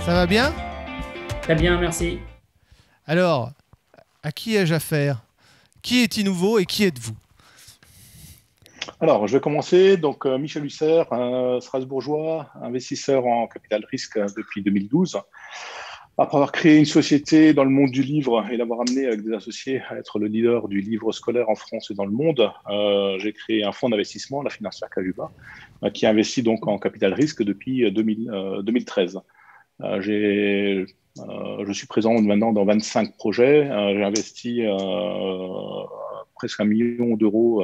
Ça va bien? Très bien, merci. Alors, à qui ai-je affaire? Qui est Innouveau et qui êtes-vous? Alors, je vais commencer. Donc, Michel Husser, un Strasbourgeois, investisseur en capital risque depuis 2012. Après avoir créé une société dans le monde du livre et l'avoir amené avec des associés à être le leader du livre scolaire en France et dans le monde, j'ai créé un fonds d'investissement, la Financière Cajuba, qui investit donc en capital risque depuis 2013. Je suis présent maintenant dans 25 projets. J'ai investi presque 1 million d'euros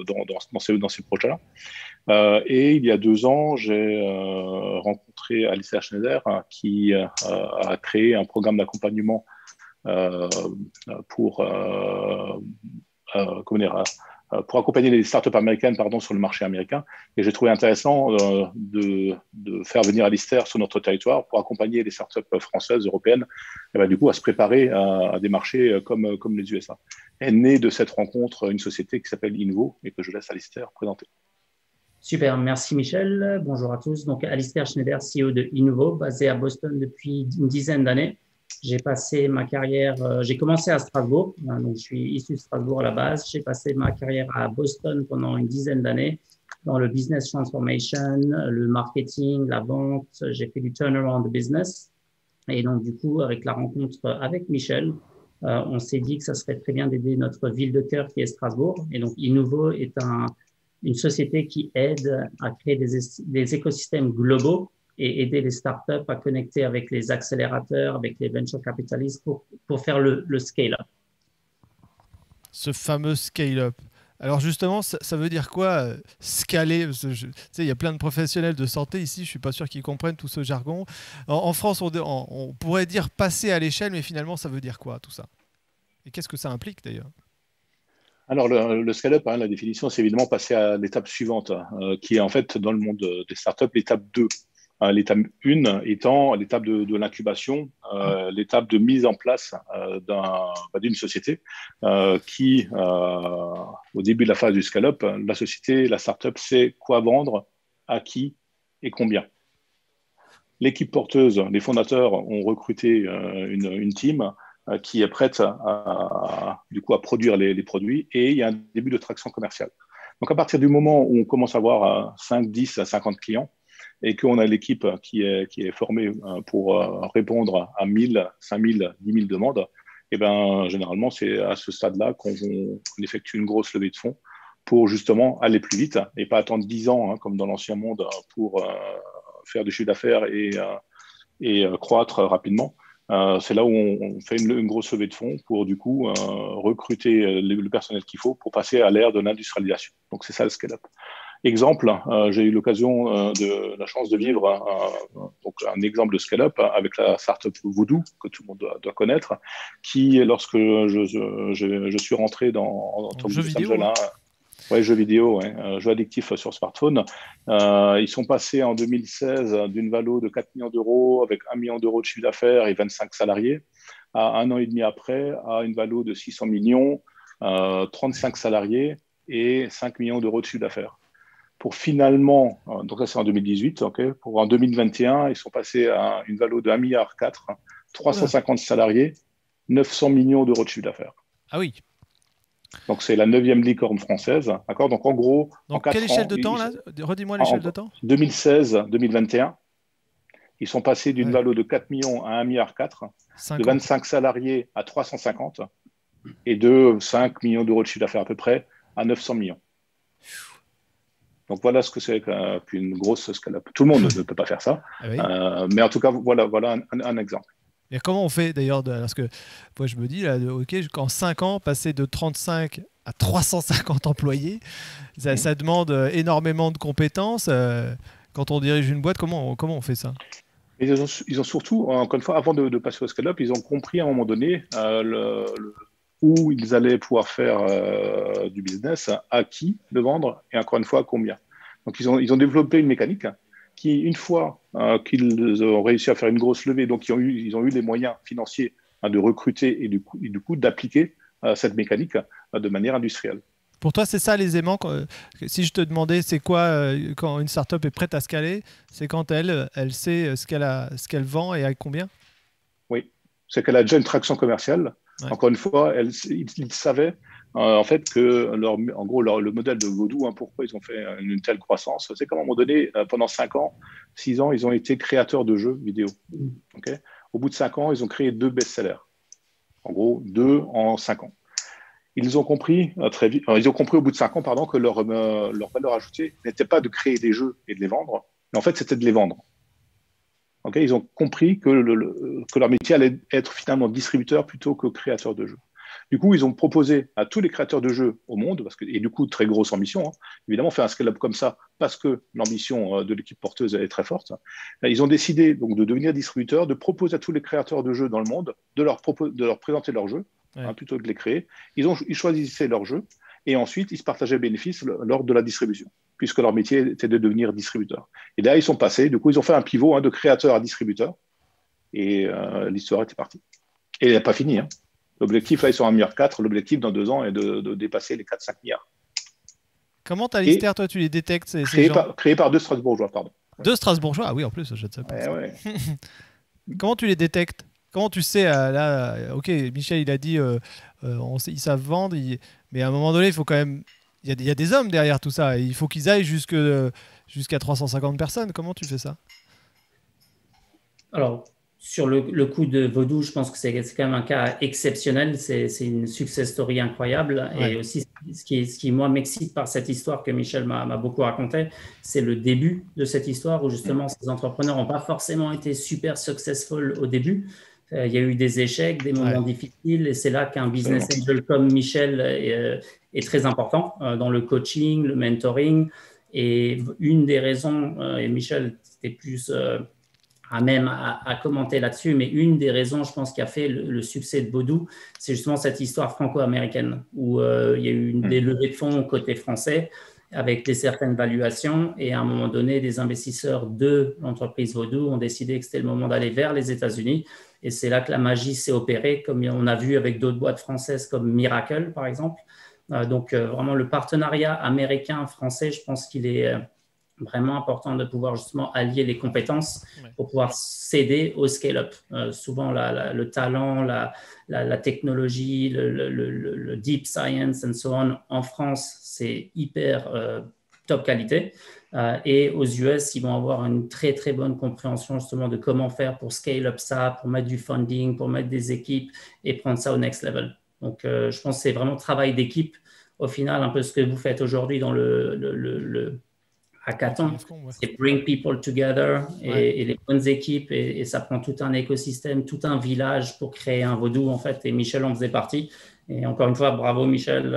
dans ces projets-là. Et il y a 2 ans, j'ai rencontré Alistair Schneider qui a créé un programme d'accompagnement euh, pour, comment dire, pour accompagner les startups américaines sur le marché américain. Et j'ai trouvé intéressant de faire venir Alistair sur notre territoire pour accompagner les startups françaises, européennes, et ben, du coup, à se préparer à des marchés comme les USA. Est née de cette rencontre une société qui s'appelle Innouveau et que je laisse Alistair présenter. Super, merci Michel. Bonjour à tous. Donc, Alistair Schneider, CEO de Innouveau, basé à Boston depuis une dizaine d'années. J'ai passé ma carrière, j'ai commencé à Strasbourg, donc je suis issu de Strasbourg à la base. J'ai passé ma carrière à Boston pendant une dizaine d'années dans le business transformation, le marketing, la vente. J'ai fait du turnaround de business. Et donc, du coup, avec la rencontre avec Michel, on s'est dit que ça serait très bien d'aider notre ville de cœur qui est Strasbourg. Et donc, Innouveau est une société qui aide à créer des écosystèmes globaux et aider les startups à connecter avec les accélérateurs, avec les venture capitalistes pour faire le scale-up. Ce fameux scale-up. Alors justement, ça veut dire quoi, scaler? Parce que tu sais, il y a plein de professionnels de santé ici, je ne suis pas sûr qu'ils comprennent tout ce jargon. En France, on pourrait dire passer à l'échelle, mais finalement, ça veut dire quoi tout ça? Et qu'est-ce que ça implique d'ailleurs? Alors, le scale-up, la définition, c'est évidemment passer à l'étape suivante, qui est en fait, dans le monde des startups, l'étape 2. L'étape 1 étant l'étape de l'incubation, l'étape de mise en place d'une société qui, au début de la phase du scale-up, la société, la startup sait quoi vendre, à qui et combien. L'équipe porteuse, les fondateurs ont recruté une team qui est prête du coup, à produire les produits et il y a un début de traction commerciale. Donc, à partir du moment où on commence à avoir 5, 10 à 50 clients et qu'on a l'équipe qui est formée pour répondre à 1000, 5000, 10 000 demandes, et ben, généralement, c'est à ce stade-là qu'on effectue une grosse levée de fonds pour justement aller plus vite et pas attendre 10 ans, comme dans l'ancien monde, pour faire du chiffre d'affaires et croître rapidement. C'est là où on fait une grosse levée de fonds pour du coup recruter le personnel qu'il faut pour passer à l'ère de l'industrialisation. Donc c'est ça le scale-up. Exemple, j'ai eu l'occasion de la chance de vivre donc un exemple de scale-up avec la startup Voodoo que tout le monde doit connaître, qui lorsque je suis rentré dans jeu vidéo, Angela, ouais, jeux vidéo, ouais. Jeux addictifs sur smartphone. Ils sont passés en 2016 d'une valo de 4 millions d'euros avec 1 million d'euros de chiffre d'affaires et 25 salariés à un an et demi après à une valo de 600 millions, 35 salariés et 5 millions d'euros de chiffre d'affaires. Pour finalement, donc ça c'est en 2018, okay, pour en 2021, ils sont passés à une valo de 1,4 milliard, 350 salariés, 900 millions d'euros de chiffre d'affaires. Ah oui. Donc, c'est la 9e licorne française. D'accord. Donc, en gros, en Donc, 4 quelle échelle ans, de temps, là? Redis-moi l'échelle de temps. 2016-2021, ils sont passés d'une valo de 4 millions à 1,4 milliard, de 25 salariés à 350 et de 5 millions d'euros de chiffre d'affaires à peu près à 900 millions. Donc, voilà ce que c'est qu'une grosse scale-up. Tout le monde ne peut pas faire ça. Ah oui. Mais en tout cas, voilà un exemple. Et comment on fait d'ailleurs, parce que moi je me dis, là, ok, en 5 ans, passer de 35 à 350 employés, ça demande énormément de compétences. Quand on dirige une boîte, comment on fait ça? Ils ont surtout, encore une fois, avant de passer au scale-up, ils ont compris à un moment donné où ils allaient pouvoir faire du business, à qui le vendre et encore une fois à combien. Donc ils ont développé une mécanique qui, une fois qu'ils ont réussi à faire une grosse levée, donc ils ont eu les moyens financiers de recruter et du coup d'appliquer cette mécanique de manière industrielle. Pour toi, c'est ça les aimants. Si je te demandais, c'est quoi quand une startup est prête à scaler, c'est quand elle sait ce qu'elle vend et à combien? Oui, c'est qu'elle a déjà une traction commerciale. Ouais. Encore une fois, ils savaient en fait que en gros, le modèle de Vaudou, pourquoi ils ont fait une telle croissance, c'est qu'à un moment donné, pendant 5 ans, 6 ans, ils ont été créateurs de jeux vidéo. Okay. Au bout de 5 ans, ils ont créé 2 best-sellers. En gros, 2 en 5 ans. Ils ont compris très vite, ils ont compris au bout de 5 ans, pardon, que leur valeur ajoutée n'était pas de créer des jeux et de les vendre, mais en fait, c'était de les vendre. Okay, ils ont compris que leur métier allait être finalement distributeur plutôt que créateur de jeux. Du coup, ils ont proposé à tous les créateurs de jeux au monde, et du coup, très grosse ambition, évidemment, faire un scale-up comme ça, parce que l'ambition de l'équipe porteuse est très forte. Ils ont décidé donc de devenir distributeurs, de proposer à tous les créateurs de jeux dans le monde de leur présenter leurs jeux, plutôt que de les créer. Ils choisissaient leurs jeux, et ensuite, ils se partageaient le bénéfice lors de la distribution, puisque leur métier était de devenir distributeur. Et là, ils sont passés, du coup, ils ont fait un pivot de créateur à distributeur, et l'histoire était partie. Et elle n'est pas finie. L'objectif, là, ils sont à 1,4 milliard. L'objectif, dans 2 ans, est de dépasser les 4-5 milliards. Comment Alistair, toi, tu les détectes ces gens créés par 2 Strasbourgeois, pardon. 2 Strasbourgeois? Ah oui, en plus, je ne sais pas. Ouais. Comment tu les détectes? Comment tu sais, là, ok, Michel, il a dit, ils savent vendre, mais à un moment donné, il faut quand même... Il y a des hommes derrière tout ça. Il faut qu'ils aillent jusqu'à 350 personnes. Comment tu fais ça? Alors, sur le coup de Vaudou, je pense que c'est quand même un cas exceptionnel. C'est une success story incroyable. Ouais. Et aussi, ce qui moi, m'excite par cette histoire que Michel m'a beaucoup raconté, c'est le début de cette histoire où justement, ces entrepreneurs n'ont pas forcément été super successful au début. Il y a eu des échecs, des moments difficiles. Et c'est là qu'un business angel comme Michel est très important dans le coaching, le mentoring. Et une des raisons, et Michel, c'était plus... même à commenter là-dessus, mais une des raisons, je pense, qui a fait le succès de Vaudou, c'est justement cette histoire franco-américaine où il y a eu des levées de fonds côté français avec certaines valuations et à un moment donné, des investisseurs de l'entreprise Vaudou ont décidé que c'était le moment d'aller vers les États-Unis et c'est là que la magie s'est opérée, comme on a vu avec d'autres boîtes françaises comme Miracle, par exemple. Donc, vraiment, le partenariat américain-français, je pense qu'il est... vraiment important de pouvoir justement allier les compétences pour pouvoir s'aider au scale-up. Souvent, le talent, la technologie, le deep science and so on, en France, c'est hyper top qualité. Et aux US, ils vont avoir une très, très bonne compréhension justement de comment faire pour scale up ça, pour mettre du funding, pour mettre des équipes et prendre ça au next level. Donc, je pense que c'est vraiment travail d'équipe. Au final, un peu ce que vous faites aujourd'hui dans le hackathon, c'est bring people together et les bonnes équipes et ça prend tout un écosystème, tout un village pour créer un Vaudou en fait et Michel en faisait partie et encore une fois bravo Michel,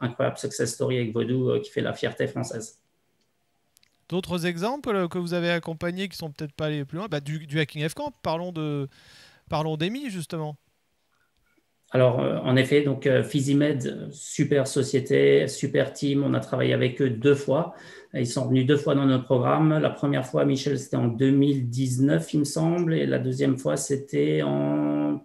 incroyable success story avec Vaudou qui fait la fierté française. D'autres exemples que vous avez accompagnés qui sont peut-être pas allés plus loin, du Hacking FCamp, parlons d'Emmy justement. Alors, en effet, donc Physimed, super société, super team. On a travaillé avec eux 2 fois. Ils sont venus 2 fois dans notre programme. La première fois, Michel, c'était en 2019, il me semble. Et la deuxième fois, c'était l'an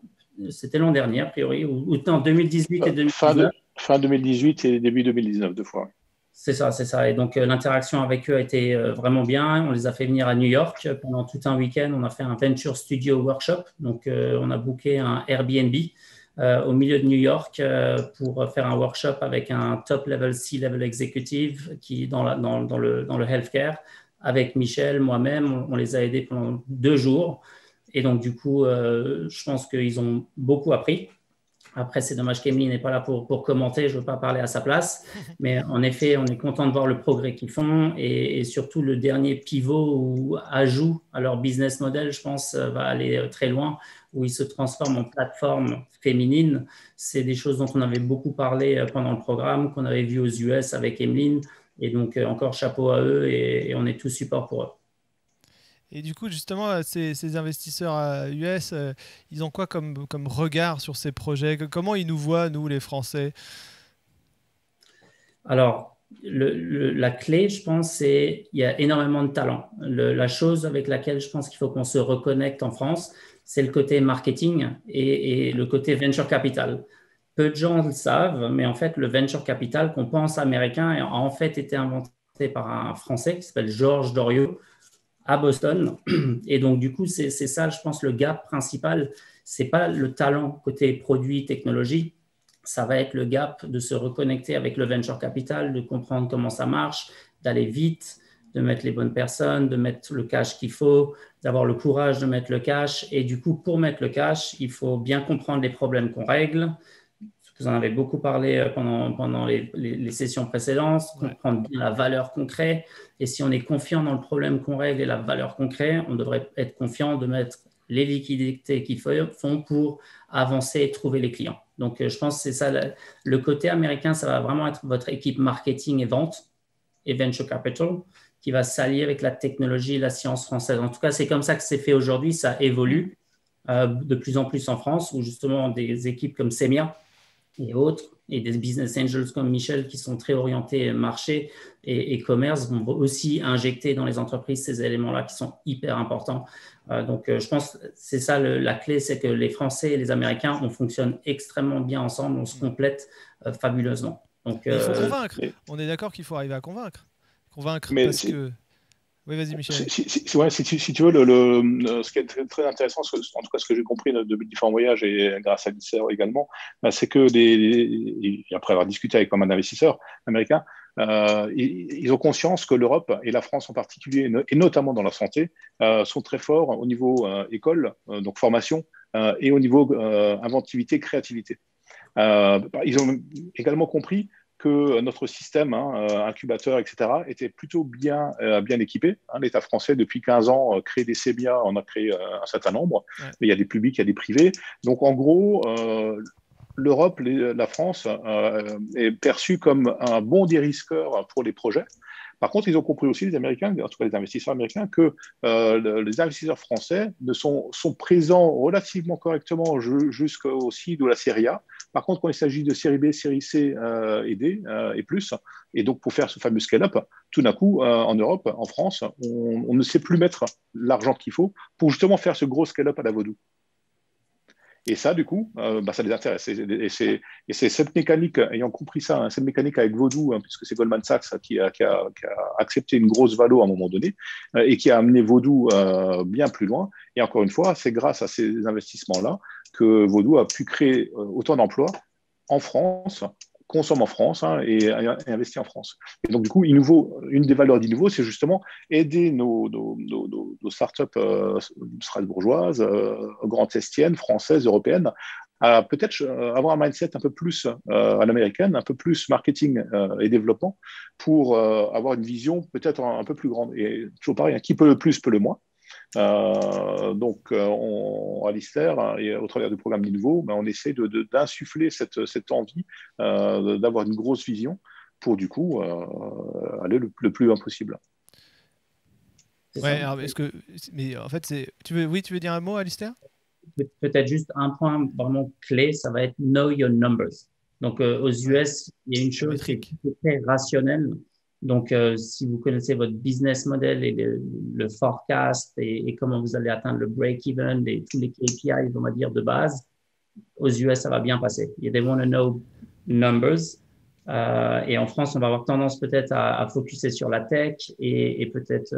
dernier, a priori, ou en 2018 et 2019. Fin 2018 et début 2019, 2 fois. C'est ça. Et donc, l'interaction avec eux a été vraiment bien. On les a fait venir à New York pendant tout un week-end. On a fait un Venture Studio Workshop. Donc, on a booké un Airbnb au milieu de New York pour faire un workshop avec un top-level, C-level executive qui dans le healthcare. Avec Michel, moi-même, on les a aidés pendant 2 jours. Et donc, du coup, je pense qu'ils ont beaucoup appris. Après, c'est dommage qu'Emily n'est pas là pour commenter, je ne veux pas parler à sa place. Mais en effet, on est content de voir le progrès qu'ils font et surtout le dernier pivot ou ajout à leur business model, je pense, va aller très loin, où ils se transforment en plateforme féminine. C'est des choses dont on avait beaucoup parlé pendant le programme, qu'on avait vu aux US avec Emeline. Et donc, encore chapeau à eux et on est tous support pour eux. Et du coup, justement, ces investisseurs US, ils ont quoi comme regard sur ces projets? Comment ils nous voient, nous, les Français? Alors, la clé, je pense, c'est qu'il y a énormément de talent. La chose avec laquelle je pense qu'il faut qu'on se reconnecte en France, c'est le côté marketing et le côté venture capital. peu de gens le savent, mais en fait, le venture capital qu'on pense américain a en fait été inventé par un Français qui s'appelle Georges Doriot à Boston. Et donc, du coup, c'est ça, je pense, le gap principal. C'est pas le talent côté produit, technologie. Ça va être le gap de se reconnecter avec le venture capital, de comprendre comment ça marche, d'aller vite, de mettre les bonnes personnes, de mettre le cash qu'il faut, d'avoir le courage de mettre le cash. Et du coup, pour mettre le cash, il faut bien comprendre les problèmes qu'on règle. Vous en avez beaucoup parlé pendant les sessions précédentes, comprendre bien la valeur qu'on crée. Et si on est confiant dans le problème qu'on règle et la valeur qu'on crée, on devrait être confiant de mettre les liquidités qu'il faut pour avancer et trouver les clients. Donc, je pense que c'est ça. Le côté américain, ça va vraiment être votre équipe marketing et vente et venture capital qui va s'allier avec la technologie et la science française. En tout cas, c'est comme ça que c'est fait aujourd'hui. Ça évolue de plus en plus en France, où justement des équipes comme Semia et autres, et des business angels comme Michel qui sont très orientés marché et commerce vont aussi injecter dans les entreprises ces éléments-là qui sont hyper importants. Donc, je pense que c'est ça la clé, c'est que les Français et les Américains, on fonctionne extrêmement bien ensemble, on se complète fabuleusement. Donc, il faut convaincre. On est d'accord qu'il faut arriver à convaincre. Mais parce que... Oui, vas-y, Michel. Si tu veux, ce qui est très, très intéressant, en tout cas ce que j'ai compris de différents voyages et grâce à l'ICER également, c'est que après avoir discuté avec pas mal d'investisseurs américains, ils ont conscience que l'Europe et la France en particulier, et notamment dans la santé, sont très forts au niveau école, donc formation, et au niveau inventivité, créativité. Ils ont également compris que notre système, incubateur, etc., était plutôt bien équipé. L'État français, depuis 15 ans, crée des CEBIA, on a créé un certain nombre, mais il y a des publics, il y a des privés. Donc, en gros, l'Europe, la France est perçue comme un bon dérisqueur pour les projets. Par contre, ils ont compris aussi, les Américains, en tout cas les investisseurs américains, que les investisseurs français sont présents relativement correctement jusqu'au seed ou la série A. Par contre, quand il s'agit de série B, série C et D et plus, et donc pour faire ce fameux scale-up, tout d'un coup, en Europe, en France, on ne sait plus mettre l'argent qu'il faut pour justement faire ce gros scale-up à la vaudou. Et ça, du coup, ça les intéresse. Et c'est cette mécanique, ayant compris ça, cette mécanique avec Vodou, puisque c'est Goldman Sachs qui a accepté une grosse valo à un moment donné et qui a amené Vodou bien plus loin. Et encore une fois, c'est grâce à ces investissements-là que Vodou a pu créer autant d'emplois en France, consomme en France et investit en France. Et donc, du coup, une des valeurs d'Innovo, c'est justement aider nos startups strasbourgeoises, grand estiennes, françaises, européennes, à peut-être avoir un mindset un peu plus à l'américaine, un peu plus marketing et développement pour avoir une vision peut-être un peu plus grande. Et toujours pareil, qui peut le plus, peut le moins. Donc, à l'ISTER et au travers du programme d'Innovo, on essaie d'insuffler cette envie d'avoir une grosse vision pour du coup aller le plus loin possible. Ouais, alors, mais en fait, tu veux dire un mot, Alistair? Peut-être juste un point vraiment clé, ça va être know your numbers. Donc, aux US, il y a une chose qui est très rationnelle. Donc, si vous connaissez votre business model et le forecast et comment vous allez atteindre le break-even et tous les KPIs, on va dire, de base, aux US, ça va bien passer. They want to know numbers. Et en France, on va avoir tendance peut-être à focuser sur la tech et peut-être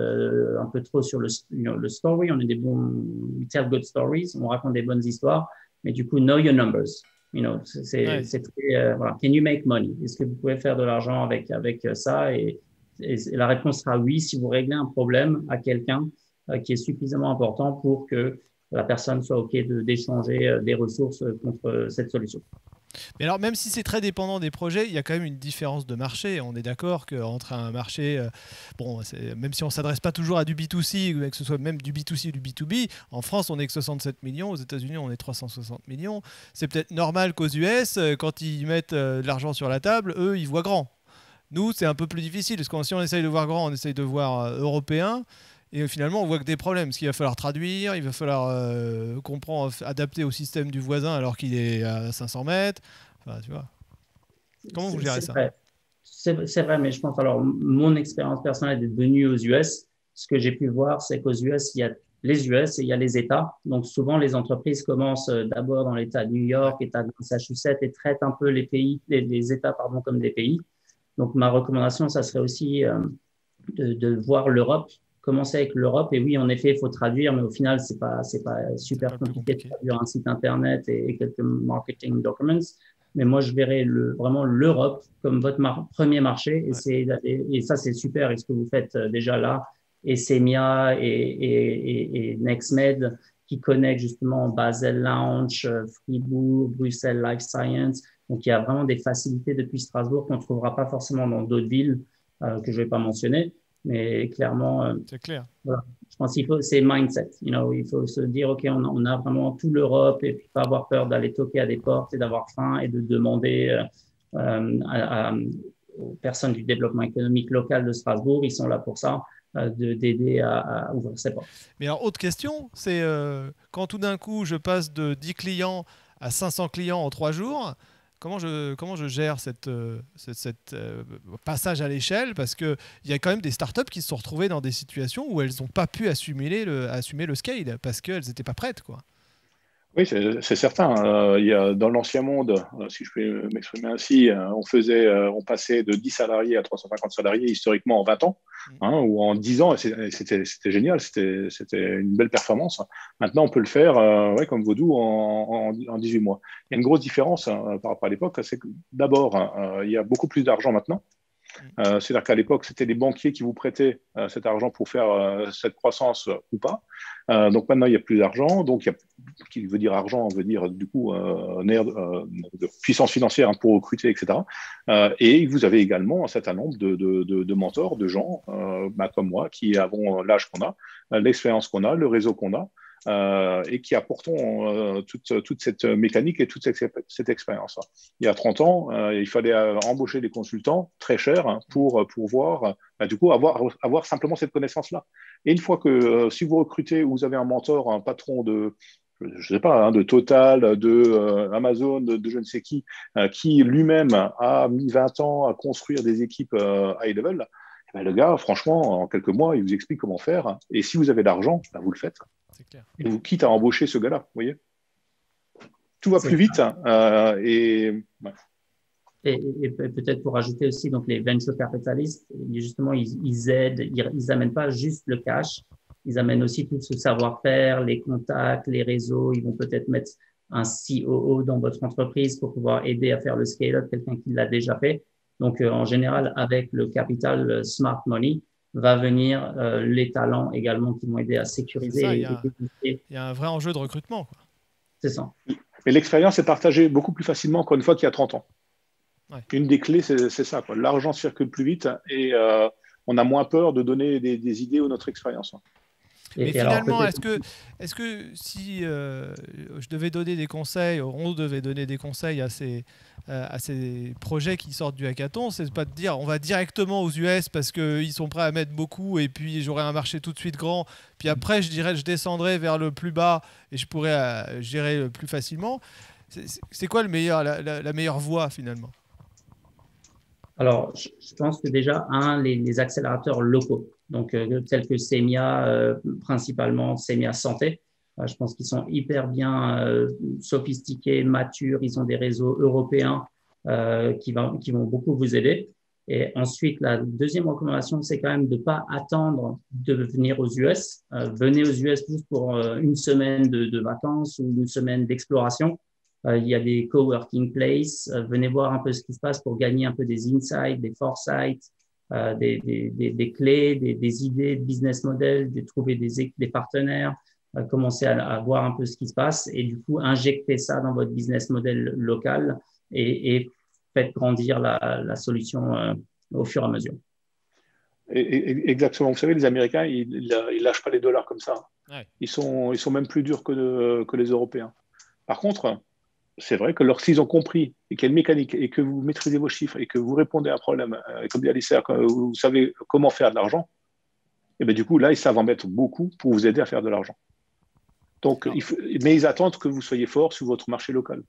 un peu trop sur le story. On est des bons, we tell good stories, on raconte des bonnes histoires, mais du coup, know your numbers. C'est très, voilà. Can you make money? Est-ce que vous pouvez faire de l'argent avec ça? Et la réponse sera oui si vous réglez un problème à quelqu'un qui est suffisamment important pour que la personne soit OK d'échanger des ressources contre cette solution. Mais alors, même si c'est très dépendant des projets, il y a quand même une différence de marché. On est d'accord qu'entre un marché, même si on ne s'adresse pas toujours à du B2C, que ce soit même du B2C ou du B2B, en France, on n'est que 67 millions, aux États-Unis, on est 360 millions. C'est peut-être normal qu'aux US, quand ils mettent de l'argent sur la table, eux, ils voient grand. Nous, c'est un peu plus difficile, parce que si on essaye de voir grand, on essaye de voir européen. Et finalement, on voit que des problèmes, parce qu'il va falloir traduire, il va falloir comprendre, adapter au système du voisin alors qu'il est à 500 mètres. Enfin, tu vois. Comment vous gérez ça? C'est vrai, mais je pense, alors, mon expérience personnelle d'être venu aux US, ce que j'ai pu voir, c'est qu'aux US, il y a les US et il y a les États. Donc, souvent, les entreprises commencent d'abord dans l'État de New York, État de Massachusetts et traitent un peu les États, pardon, comme des pays. Donc, ma recommandation, ça serait aussi de voir l'Europe, commencer avec l'Europe. Et oui, en effet, il faut traduire, mais au final, c'est pas super compliqué de traduire un site Internet et quelques marketing documents. Mais moi, je verrais vraiment l'Europe comme votre premier marché. Et ça, c'est super. Et ce que vous faites déjà là, et Semia et NextMed, qui connectent justement Basel Lounge, Fribourg, Bruxelles Life Science. Donc, il y a vraiment des facilités depuis Strasbourg qu'on ne trouvera pas forcément dans d'autres villes que je ne vais pas mentionner. Mais clairement, c'est clair. Voilà. Je pense qu'il faut, c'est mindset. Il faut se dire, OK, on a vraiment toute l'Europe et puis pas avoir peur d'aller toquer à des portes et d'avoir faim et de demander aux personnes du développement économique local de Strasbourg, ils sont là pour ça, d'aider à ouvrir ces portes. Mais alors, autre question, c'est quand tout d'un coup je passe de 10 clients à 500 clients en 3 jours, comment je gère cette passage à l'échelle? Parce qu'il y a quand même des startups qui se sont retrouvées dans des situations où elles n'ont pas pu assumer le scale parce qu'elles n'étaient pas prêtes, quoi. Oui, c'est certain. Il y a, dans l'ancien monde, si je peux m'exprimer ainsi, on passait de 10 salariés à 350 salariés historiquement en 20 ans, ou en 10 ans, et c'était génial, c'était une belle performance. Maintenant, on peut le faire ouais, comme Vaudou en 18 mois. Il y a une grosse différence par rapport à l'époque, c'est que d'abord, il y a beaucoup plus d'argent maintenant. C'est-à-dire qu'à l'époque, c'était les banquiers qui vous prêtaient cet argent pour faire cette croissance ou pas. Donc maintenant, il n'y a plus d'argent. Donc, qui veut dire argent, veut dire du coup de puissance financière pour recruter, etc. Et vous avez également un certain nombre de mentors, de gens comme moi, qui avons l'âge qu'on a, l'expérience qu'on a, le réseau qu'on a. Et qui apportons toute cette mécanique et toute cette expérience. Il y a 30 ans, il fallait embaucher des consultants très chers pour pouvoir du coup avoir simplement cette connaissance-là. Et une fois que si vous recrutez, vous avez un mentor, un patron de je sais pas, de Total, de Amazon, de je ne sais qui lui-même a mis 20 ans à construire des équipes high level, ben, le gars, franchement, en quelques mois, il vous explique comment faire. Et si vous avez de l'argent, ben, vous le faites. C'est clair. Et vous quitte à embaucher ce gars-là, vous voyez. Tout va plus vite. Ouais. Et peut-être pour ajouter aussi, donc les venture capitalistes, justement, ils aident, ils amènent pas juste le cash, ils amènent aussi tout ce savoir-faire, les contacts, les réseaux. Ils vont peut-être mettre un COO dans votre entreprise pour pouvoir aider à faire le scale-up, quelqu'un qui l'a déjà fait. Donc, en général, avec le capital smart money, va venir les talents également qui vont aider à sécuriser. Ça, il y a un vrai enjeu de recrutement, quoi. C'est ça. Mais l'expérience est partagée beaucoup plus facilement, encore une fois, qu'il y a 30 ans. Ouais. Une des clés, c'est ça, quoi. L'argent circule plus vite et on a moins peur de donner des idées ou notre expérience. Mais finalement, est-ce que si je devais donner des conseils, on devait donner des conseils à ces projets qui sortent du hackathon, c'est pas de dire on va directement aux US parce qu'ils sont prêts à mettre beaucoup et puis j'aurai un marché tout de suite grand, puis après je descendrai vers le plus bas et je pourrais gérer plus facilement. C'est quoi la meilleure voie finalement? Alors, je pense que déjà, les accélérateurs locaux, donc tels que Semia, principalement Semia Santé, je pense qu'ils sont hyper bien sophistiqués, matures, ils ont des réseaux européens qui vont beaucoup vous aider. Et ensuite, la deuxième recommandation, c'est quand même de ne pas attendre de venir aux US. Venez aux US juste pour une semaine de vacances ou une semaine d'exploration. Il y a des coworking places. Venez voir un peu ce qui se passe pour gagner un peu des insights, des foresights, des clés, des idées de business model, de trouver des partenaires, commencer à voir un peu ce qui se passe et du coup injecter ça dans votre business model local et faites grandir la solution au fur et à mesure. Exactement. Vous savez, les Américains, ils lâchent pas les dollars comme ça. Ouais. Ils sont même plus durs que les Européens. Par contre, c'est vrai que s'ils ont compris et qu'il y a une mécanique et que vous maîtrisez vos chiffres et que vous répondez à un problème, comme dit Alistair, vous savez comment faire de l'argent, et bien du coup, là, ils savent en mettre beaucoup pour vous aider à faire de l'argent. Donc, mais ils attendent que vous soyez fort sur votre marché local.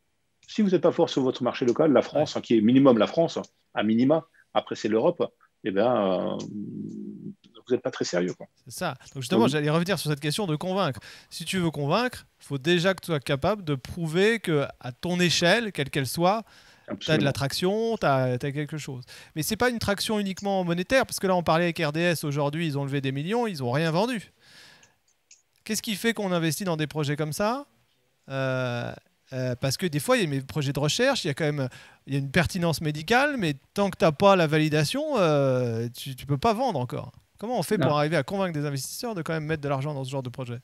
Si vous n'êtes pas fort sur votre marché local, la France, qui est minimum la France, à minima, après c'est l'Europe, eh bien, n'êtes pas très sérieux, quoi. C'est ça. Donc justement, j'allais revenir sur cette question de convaincre. Si tu veux convaincre, il faut déjà que tu sois capable de prouver qu'à ton échelle, quelle qu'elle soit, tu as de la traction, tu as quelque chose. Mais ce n'est pas une traction uniquement monétaire, parce que là, on parlait avec RDS aujourd'hui, ils ont levé des millions, ils n'ont rien vendu. Qu'est-ce qui fait qu'on investit dans des projets comme ça ? Parce que des fois, il y a des projets de recherche, il y a une pertinence médicale, mais tant que tu n'as pas la validation, tu ne peux pas vendre encore. Comment on fait pour arriver à convaincre des investisseurs de quand même mettre de l'argent dans ce genre de projet ?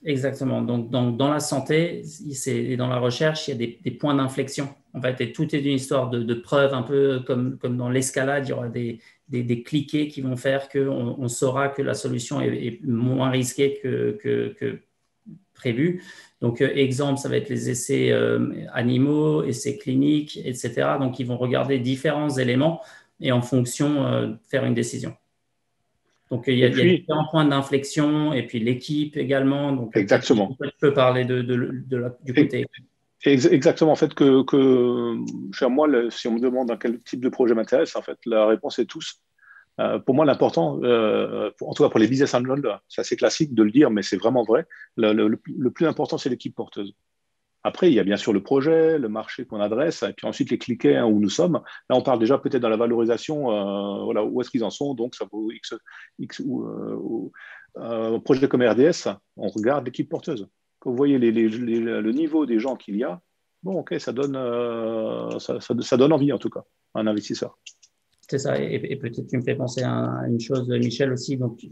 Exactement. Donc, dans la santé et dans la recherche, il y a des points d'inflexion. En fait, et tout est une histoire de preuves, un peu comme dans l'escalade, il y aura des cliquets qui vont faire qu'on saura que la solution est moins risquée que prévu. Donc, exemple, ça va être les essais animaux, essais cliniques, etc. Donc, ils vont regarder différents éléments et en fonction, faire une décision. Donc, il y a différents points d'inflexion et puis l'équipe également. Donc, exactement. Tu peux parler du côté. Exactement. En fait, moi, si on me demande quel type de projet m'intéresse, en fait, la réponse est tous. Pour moi, l'important, en tout cas pour les business angels, c'est assez classique de le dire, mais c'est vraiment vrai. Le plus important, c'est l'équipe porteuse. Après, il y a bien sûr le projet, le marché qu'on adresse, et puis ensuite les cliquets où nous sommes. Là, on parle déjà peut-être dans la valorisation, où est-ce qu'ils en sont. Donc, ça vaut X ou projet comme RDS, on regarde l'équipe porteuse. Quand vous voyez le niveau des gens qu'il y a, bon, ok, ça donne envie en tout cas à un investisseur. C'est ça, et peut-être tu me fais penser à une chose, Michel, aussi. Donc,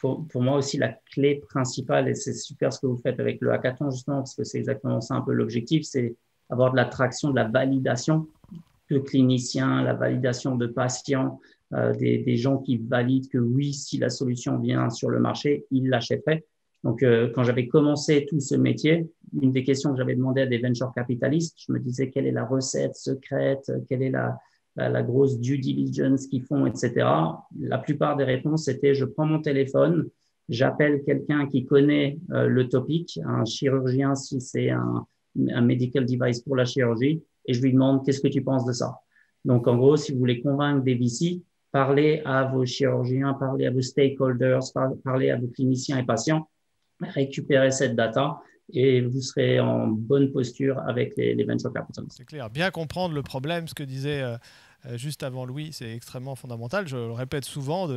pour moi aussi, la clé principale, et c'est super ce que vous faites avec le hackathon, justement, parce que c'est exactement ça un peu l'objectif, c'est avoir de la traction, de la validation de cliniciens, la validation de patients, des gens qui valident que oui, si la solution vient sur le marché, ils l'achèteraient. Donc, quand j'avais commencé tout ce métier, une des questions que j'avais demandé à des venture capitalistes, je me disais quelle est la recette secrète, quelle est la grosse due diligence qu'ils font, etc. La plupart des réponses, c'était je prends mon téléphone, j'appelle quelqu'un qui connaît le topic, un chirurgien si c'est un medical device pour la chirurgie, et je lui demande qu'est-ce que tu penses de ça. Donc, en gros, si vous voulez convaincre des VC, parlez à vos chirurgiens, parlez à vos stakeholders, parlez à vos cliniciens et patients, récupérez cette data et vous serez en bonne posture avec les venture capitalists. C'est clair. Bien comprendre le problème, ce que disait juste avant Louis, c'est extrêmement fondamental. Je le répète souvent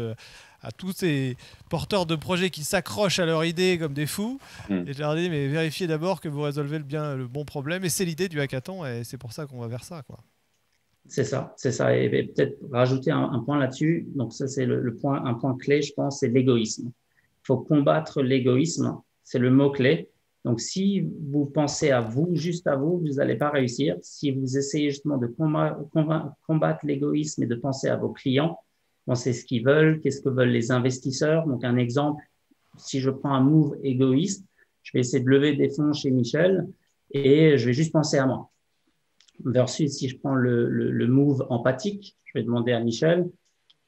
à tous ces porteurs de projets qui s'accrochent à leur idée comme des fous. Et je leur dis, mais vérifiez d'abord que vous résolvez le bon problème. Et c'est l'idée du hackathon et c'est pour ça qu'on va vers ça, quoi. C'est ça. Et peut-être rajouter un point là-dessus. Donc ça, c'est un point clé, je pense, c'est l'égoïsme. Il faut combattre l'égoïsme, c'est le mot-clé. Donc, si vous pensez à vous, juste à vous, vous n'allez pas réussir. Si vous essayez justement de combattre l'égoïsme et de penser à vos clients, pensez ce qu'ils veulent, qu'est-ce que veulent les investisseurs. Donc, un exemple, si je prends un move égoïste, je vais essayer de lever des fonds chez Michel et je vais juste penser à moi. Versus si je prends le move empathique, je vais demander à Michel,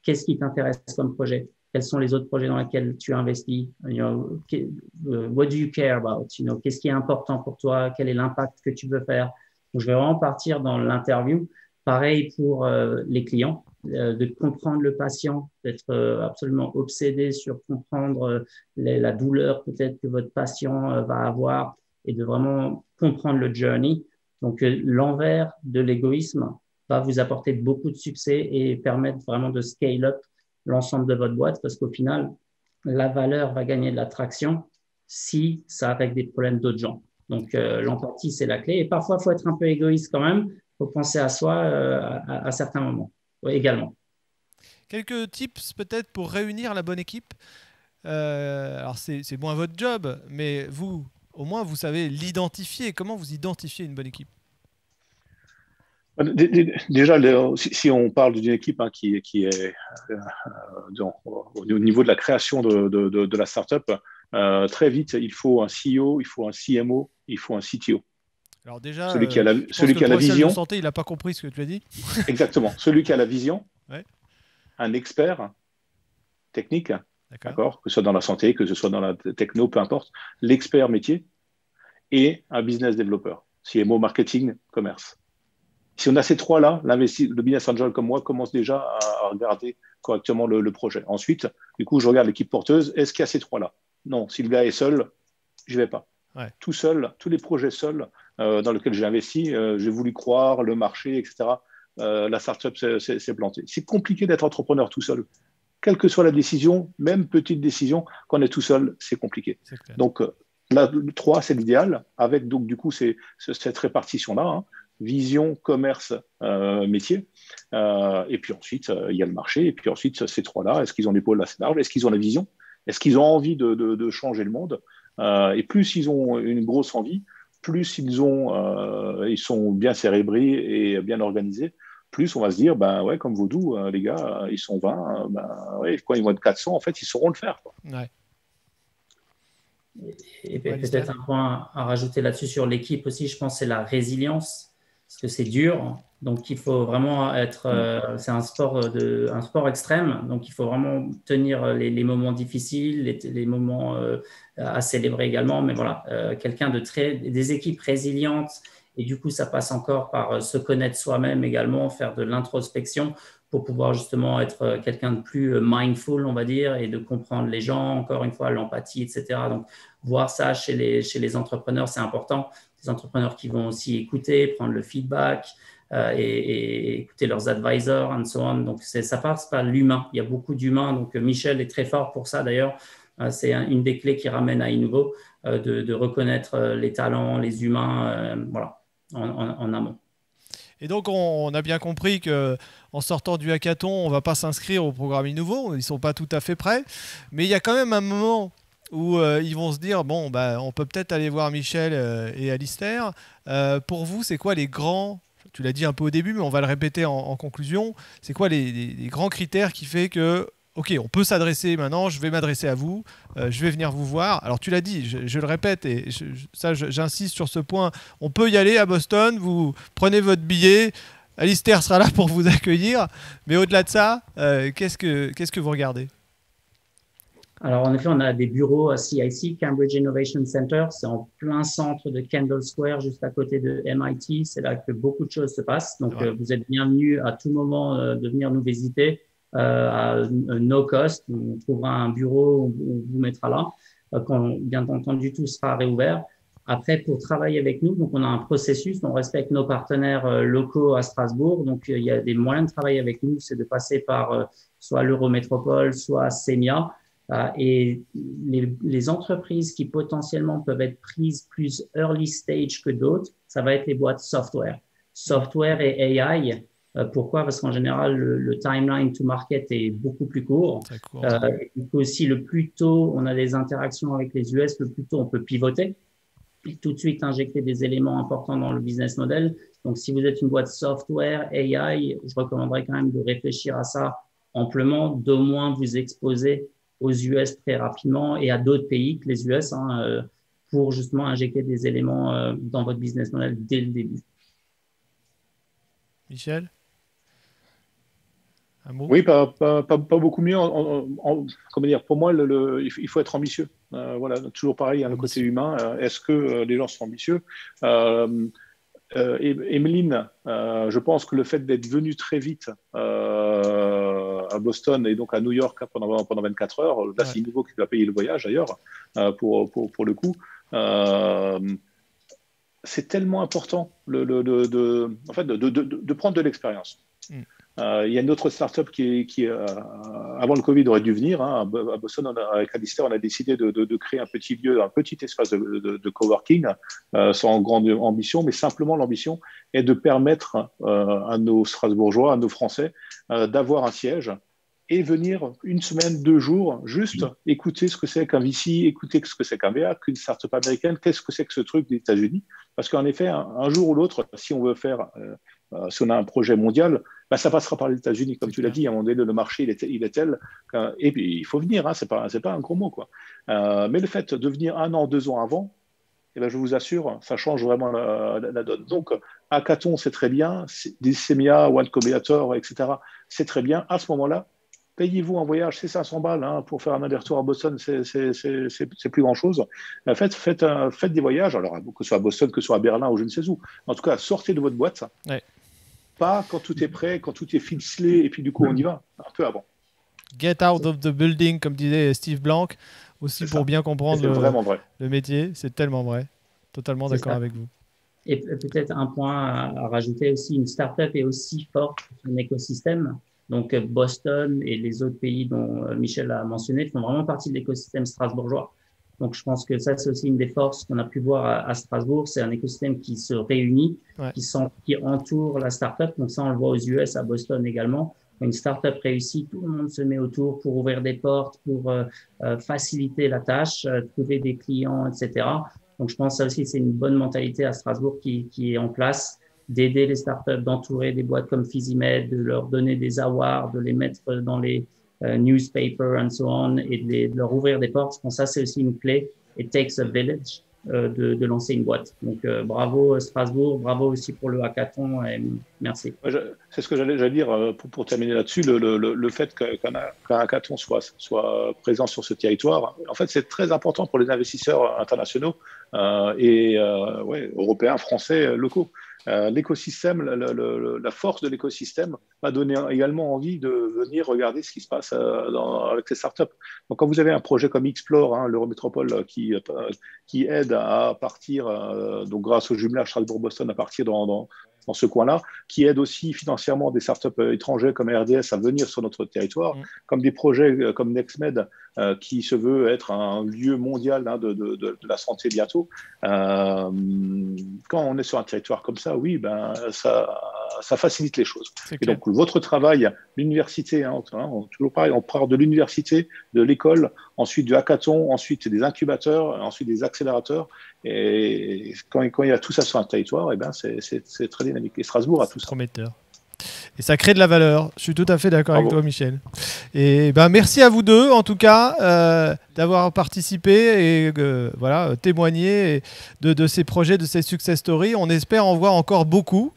qu'est-ce qui t'intéresse comme projet? Quels sont les autres projets dans lesquels tu investis? What do you care about? Qu'est-ce qui est important pour toi? Quel est l'impact que tu veux faire? Donc, je vais vraiment partir dans l'interview. Pareil pour les clients, de comprendre le patient, d'être absolument obsédé sur comprendre la douleur peut-être que votre patient va avoir et de vraiment comprendre le journey. Donc, l'envers de l'égoïsme va vous apporter beaucoup de succès et permettre vraiment de scale up l'ensemble de votre boîte parce qu'au final, la valeur va gagner de la traction si ça règle des problèmes d'autres gens. Donc, l'empathie, c'est la clé. Et parfois, il faut être un peu égoïste quand même. Il faut penser à soi à certains moments également. Quelques tips peut-être pour réunir la bonne équipe. Alors, c'est moins votre job, mais vous, au moins, vous savez l'identifier. Comment vous identifiez une bonne équipe? Déjà, si on parle d'une équipe qui est au niveau de la création de la startup, très vite, il faut un CEO, il faut un CMO, il faut un CTO. Alors déjà, celui qui a la vision. De santé, il n'a pas compris ce que tu as dit. Exactement. Celui qui a la vision, ouais. Un expert technique, d'accord, que ce soit dans la santé, que ce soit dans la techno, peu importe, l'expert métier et un business développeur, CMO, marketing, commerce. Si on a ces trois-là, le business angel comme moi commence déjà à regarder correctement le projet. Ensuite, du coup, je regarde l'équipe porteuse. Est-ce qu'il y a ces trois-là? Non, si le gars est seul, je ne vais pas. Ouais. Tout seul, tous les projets seuls dans lesquels j'ai investi, j'ai voulu croire, le marché, etc. La startup s'est plantée. C'est compliqué d'être entrepreneur tout seul. Quelle que soit la décision, même petite décision, quand on est tout seul, c'est compliqué. Donc, là, le 3, c'est l'idéal, avec donc, du coup, cette répartition-là, hein, vision, commerce, métier. Et puis ensuite, il y a le marché. Et puis ensuite, ces trois-là, est-ce qu'ils ont l'épaule assez large? Est-ce qu'ils ont la vision? Est-ce qu'ils ont envie de changer le monde? Et plus ils ont une grosse envie, plus ils sont bien cérébrés et bien organisés, plus on va se dire, ben ouais, comme Vaudou, les gars, ils sont 20, ben ouais, quand ils vont être 400, en fait, ils sauront le faire, quoi. Ouais. Et peut-être un point à rajouter là-dessus sur l'équipe aussi, je pense, c'est la résilience, parce que c'est dur. Donc, il faut vraiment être. C'est un sport extrême. Donc, il faut vraiment tenir les moments difficiles, les moments à célébrer également. Mais voilà, des équipes résilientes. Et du coup, ça passe encore par se connaître soi-même également, faire de l'introspection pour pouvoir justement être quelqu'un de plus mindful, on va dire, et de comprendre les gens, encore une fois, l'empathie, etc. Donc, voir ça chez les entrepreneurs, c'est important. Des entrepreneurs qui vont aussi écouter, prendre le feedback et écouter leurs advisors, and so on. Donc, ça passe par l'humain. Il y a beaucoup d'humains. Donc, Michel est très fort pour ça, d'ailleurs. C'est une des clés qui ramène à Inuvo, de reconnaître les talents, les humains, voilà, en amont. Et donc, on a bien compris qu'en sortant du hackathon, on ne va pas s'inscrire au programme Inuvo. Ils ne sont pas tout à fait prêts. Mais il y a quand même un moment où ils vont se dire, bon, bah, on peut peut-être aller voir Michel et Alistair. Pour vous, c'est quoi les grands... Tu l'as dit un peu au début, mais on va le répéter en conclusion. C'est quoi les grands critères qui fait que, ok, on peut s'adresser maintenant, je vais m'adresser à vous, je vais venir vous voir. Alors tu l'as dit, je le répète, et j'insiste sur ce point, on peut y aller à Boston, vous prenez votre billet, Alistair sera là pour vous accueillir, mais au-delà de ça, qu'est-ce que vous regardez? Alors, en effet, on a des bureaux à CIC, Cambridge Innovation Center. C'est en plein centre de Kendall Square, juste à côté de MIT. C'est là que beaucoup de choses se passent. Donc, vous êtes bienvenus à tout moment de venir nous visiter à no cost. On trouvera un bureau où on vous mettra là. Quand, bien entendu, tout sera réouvert. Après, pour travailler avec nous, donc on a un processus. On respecte nos partenaires locaux à Strasbourg. Donc, il y a des moyens de travailler avec nous. C'est de passer par soit l'Eurométropole, soit Semia. Et les entreprises qui potentiellement peuvent être prises plus early stage que d'autres, ça va être les boîtes software et AI. Pourquoi? Parce qu'en général, le timeline to market est beaucoup plus court. Et aussi, le plus tôt on a des interactions avec les US, le plus tôt on peut pivoter et tout de suite injecter des éléments importants dans le business model. Donc, si vous êtes une boîte software, AI, je recommanderais quand même de réfléchir à ça amplement, d'au moins vous exposer aux US très rapidement et à d'autres pays que les US pour justement injecter des éléments dans votre business model dès le début. Michel, un mot? Oui, pas beaucoup mieux. Comment dire, pour moi, il faut être ambitieux. Voilà, toujours pareil, le côté humain. Est-ce que les gens sont ambitieux? Emeline, je pense que le fait d'être venu très vite à Boston et donc à New York pendant 24 heures, là c'est Inuvo qui va payer le voyage d'ailleurs, pour le coup, c'est tellement important en fait, de prendre de l'expérience. Il y a une autre startup qui avant le Covid, aurait dû venir. À Boston, avec Alistair, on a décidé de créer un petit lieu, un petit espace de coworking, sans grande ambition, mais simplement l'ambition est de permettre à nos Strasbourgeois, à nos Français, d'avoir un siège et venir une semaine, 2 jours, juste écouter ce que c'est qu'un VC, écouter ce que c'est qu'un VA, qu'une startup américaine, qu'est-ce que c'est que ce truc des États-Unis. Parce qu'en effet, un jour ou l'autre, si on veut faire, si on a un projet mondial, ça passera par les États-Unis, comme tu l'as dit. À un moment donné, le marché il est tel, et puis il faut venir. C'est pas un gros mot, quoi. Mais le fait de venir 1 an, 2 ans avant, je vous assure, ça change vraiment la donne. Donc, hackathon, c'est très bien. Des Semia, One Combinator, etc., c'est très bien. À ce moment-là, payez-vous un voyage, c'est 500 balles pour faire un aller-retour à Boston, c'est plus grand-chose. Faites des voyages, alors que ce soit à Boston, que ce soit à Berlin ou je ne sais où. En tout cas, sortez de votre boîte pas quand tout est prêt, quand tout est ficelé, et puis du coup, on y va, un peu avant. Get out of the building, comme disait Steve Blank, aussi pour bien comprendre le métier. C'est tellement vrai. Totalement d'accord avec vous. Et peut-être un point à rajouter aussi, une startup est aussi forte sur un écosystème. Donc Boston et les autres pays dont Michel a mentionné font vraiment partie de l'écosystème strasbourgeois. Donc je pense que ça, c'est aussi une des forces qu'on a pu voir à Strasbourg. C'est un écosystème qui se réunit, qui entoure la startup. Donc ça, on le voit aux US, à Boston également. Une startup réussie, tout le monde se met autour pour ouvrir des portes, pour faciliter la tâche, trouver des clients, etc. Donc, je pense que ça aussi, c'est une bonne mentalité à Strasbourg qui est en place, d'aider les startups, d'entourer des boîtes comme Physimed, de leur donner des awards, de les mettre dans les newspapers and so on, et de leur ouvrir des portes. Je pense que ça, c'est aussi une clé. It takes a village de lancer une boîte. Donc, bravo Strasbourg, bravo aussi pour le hackathon, et merci. C'est ce que j'allais dire pour terminer là-dessus, le fait qu'un hackathon soit présent sur ce territoire. En fait, c'est très important pour les investisseurs internationaux européens, français, locaux. L'écosystème, la force de l'écosystème m'a donné également envie de venir regarder ce qui se passe avec ces startups. Donc, quand vous avez un projet comme Explore, l'Eurométropole qui aide à partir, donc grâce au jumelage Strasbourg-Boston, à partir dans ce coin-là, qui aide aussi financièrement des startups étrangers comme RDS à venir sur notre territoire, comme des projets comme NextMed, qui se veut être un lieu mondial de la santé bientôt. Quand on est sur un territoire comme ça, oui, ça facilite les choses. Et donc, votre travail, l'université, toujours pareil, on part de l'université, de l'école, ensuite du hackathon, ensuite des incubateurs, ensuite des accélérateurs. Et quand il y a tout ça sur un territoire, c'est très dynamique. Et Strasbourg a tout ça. Prometteur. Et ça crée de la valeur. Je suis tout à fait d'accord avec toi, Michel. Et merci à vous deux, en tout cas, d'avoir participé et témoigné de ces projets, de ces success stories. On espère en voir encore beaucoup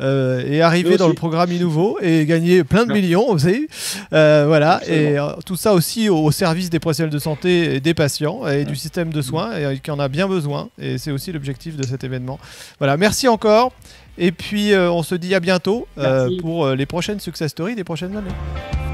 et arriver dans le programme Innouveau et gagner plein de millions aussi. Et tout ça aussi au service des professionnels de santé et des patients et du système de soins qui en a bien besoin. Et c'est aussi l'objectif de cet événement. Voilà, merci encore. Et puis, on se dit à bientôt pour les prochaines success stories des prochaines années.